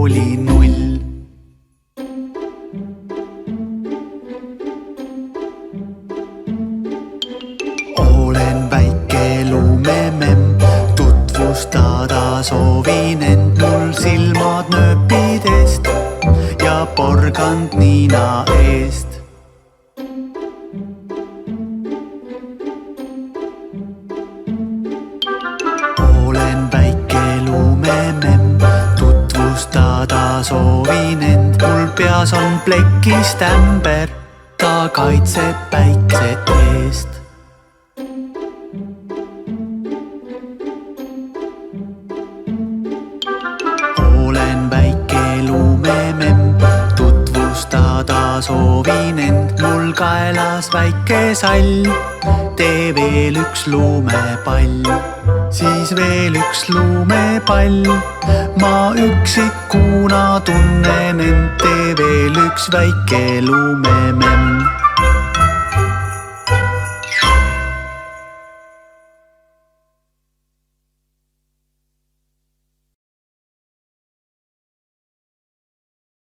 oli null. Olen väike lumememm, tutvustada soovin end. Mul silmad nööpidest ja porgand niina eest. Olen väike lumememm, tutvustada soovin end. Mul peas on plekist ämber, ta kaitseb päikse eest. Olen väike lumememm, tutvustada soovin end. Mul kaelas väike sall, tee veel üks lumepall. Siis veel üks lumepall, ma üksikuna tunnen end. Tee veel üks väike lumememm.